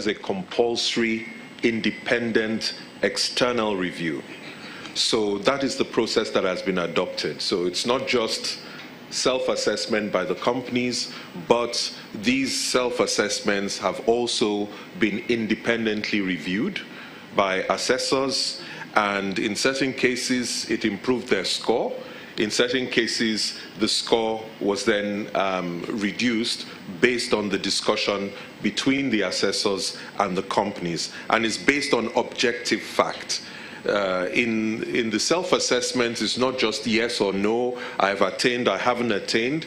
requires a compulsory, independent, external review. So that is the process that has been adopted. So it's not just self-assessment by the companies, but these self-assessments have also been independently reviewed by assessors, and in certain cases it improved their score. In certain cases the score was then reduced based on the discussion between the assessors and the companies, and it's based on objective fact. In the self-assessment, it's not just yes or no, I've attained, I haven't attained.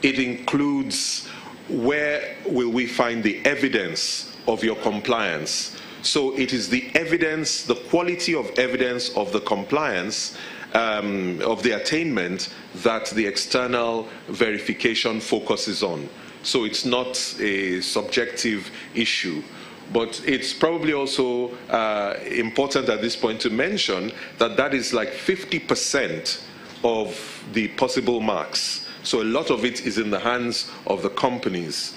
It includes where will we find the evidence of your compliance. So it is the evidence, the quality of evidence of the compliance, of the attainment, that the external verification focuses on. So it's not a subjective issue. But it's probably also important at this point to mention that that is like 50% of the possible marks. So a lot of it is in the hands of the companies.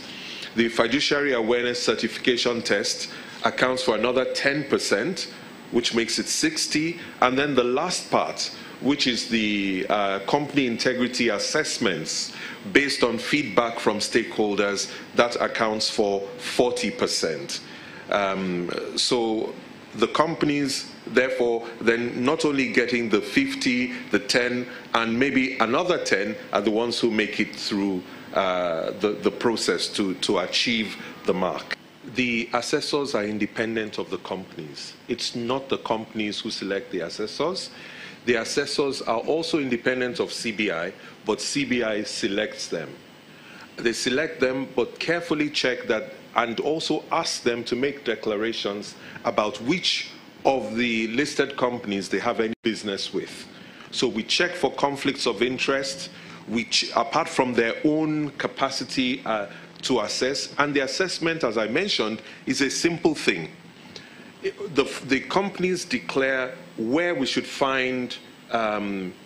The fiduciary awareness certification test accounts for another 10%, which makes it 60. And then the last part, which is the company integrity assessments based on feedback from stakeholders, that accounts for 40%. So the companies, therefore, then not only getting the 50, the 10, and maybe another 10 are the ones who make it through the process to achieve the mark. The assessors are independent of the companies. It's not the companies who select the assessors. The assessors are also independent of CBI, but CBI selects them. They select them, but carefully check that, and also ask them to make declarations about which of the listed companies they have any business with. So we check for conflicts of interest, which apart from their own capacity to assess, and the assessment, as I mentioned, is a simple thing. The companies declare where we should find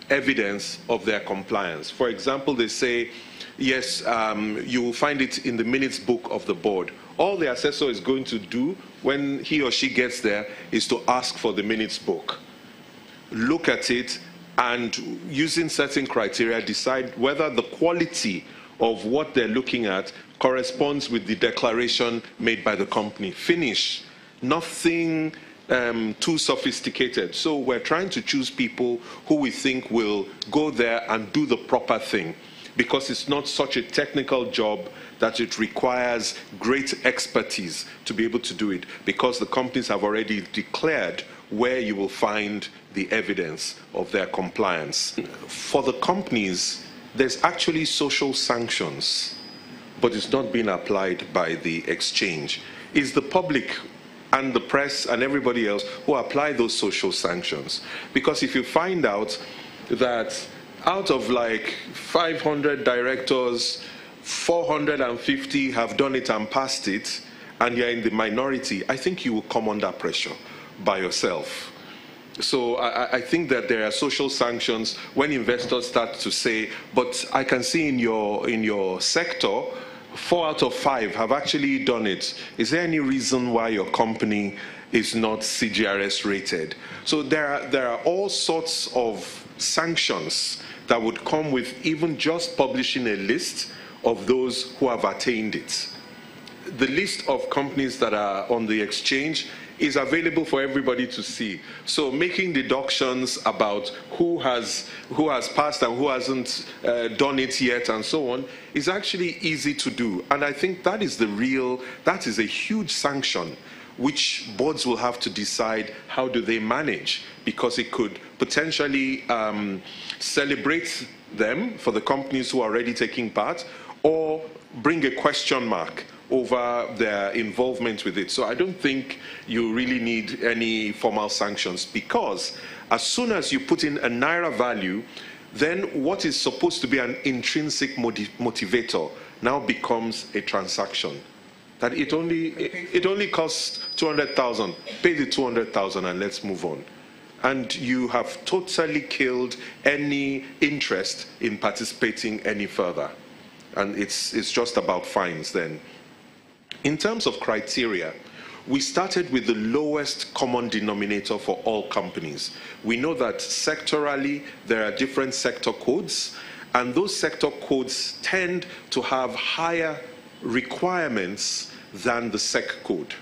evidence of their compliance. For example, they say, yes, you will find it in the minutes book of the board. All the assessor is going to do when he or she gets there is to ask for the minutes book, look at it, and using certain criteria, decide whether the quality of what they're looking at corresponds with the declaration made by the company. Finish. Nothing too sophisticated. So we're trying to choose people who we think will go there and do the proper thing, because it's not such a technical job that it requires great expertise to be able to do it, because the companies have already declared where you will find the evidence of their compliance. For the companies, there's actually social sanctions, but it's not being applied by the exchange. It's the public and the press and everybody else who apply those social sanctions. Because if you find out that out of like 500 directors, 450 have done it and passed it, and you're in the minority, I think you will come under pressure by yourself. So I think that there are social sanctions when investors start to say, but I can see in your sector, 4 out of 5 have actually done it. Is there any reason why your company is not CGRS rated? So there are all sorts of sanctions that would come with even just publishing a list of those who have attained it. The list of companies that are on the exchange is available for everybody to see. So making deductions about who has passed and who hasn't done it yet and so on is actually easy to do. And I think that is a huge sanction which boards will have to decide how do they manage, because it could potentially celebrate them for the companies who are already taking part, or bring a question mark over their involvement with it. So I don't think you really need any formal sanctions, because as soon as you put in a naira value, then what is supposed to be an intrinsic motivator now becomes a transaction. That it only costs 200,000, pay the 200,000 and let's move on. And you have totally killed any interest in participating any further. And it's just about fines then. In terms of criteria, we started with the lowest common denominator for all companies. We know that sectorally there are different sector codes, and those sector codes tend to have higher requirements than the SEC code.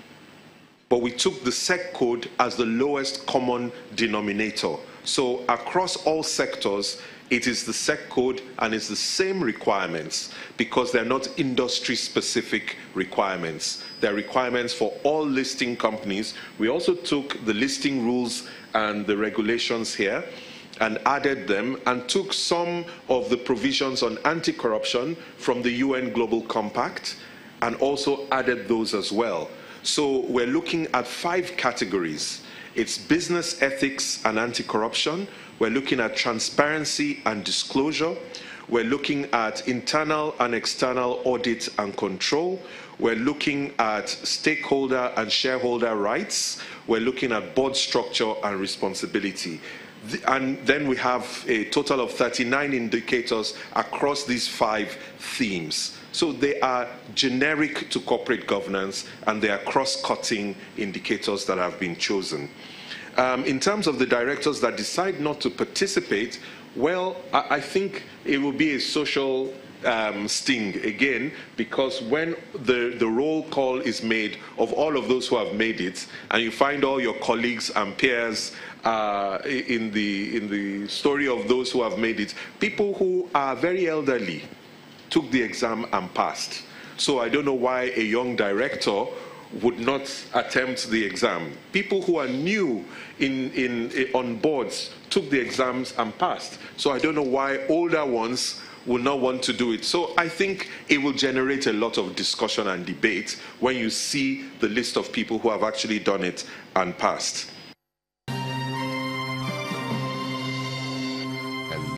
But we took the SEC code as the lowest common denominator. So across all sectors, it is the SEC code and it's the same requirements because they're not industry-specific requirements. They're requirements for all listing companies. We also took the listing rules and the regulations here and added them and took some of the provisions on anti-corruption from the UN Global Compact and also added those as well. So we're looking at 5 categories. It's business ethics and anti-corruption. We're looking at transparency and disclosure. We're looking at internal and external audit and control. We're looking at stakeholder and shareholder rights. We're looking at board structure and responsibility. And then we have a total of 39 indicators across these 5 themes. So they are generic to corporate governance and they are cross-cutting indicators that have been chosen. In terms of the directors that decide not to participate, well, I think it will be a social sting again, because when the roll call is made of all of those who have made it, and you find all your colleagues and peers in the story of those who have made it, people who are very elderly took the exam and passed. So I don't know why a young director would not attempt the exam. People who are new on boards took the exams and passed. So I don't know why older ones will not want to do it. So I think it will generate a lot of discussion and debate when you see the list of people who have actually done it and passed.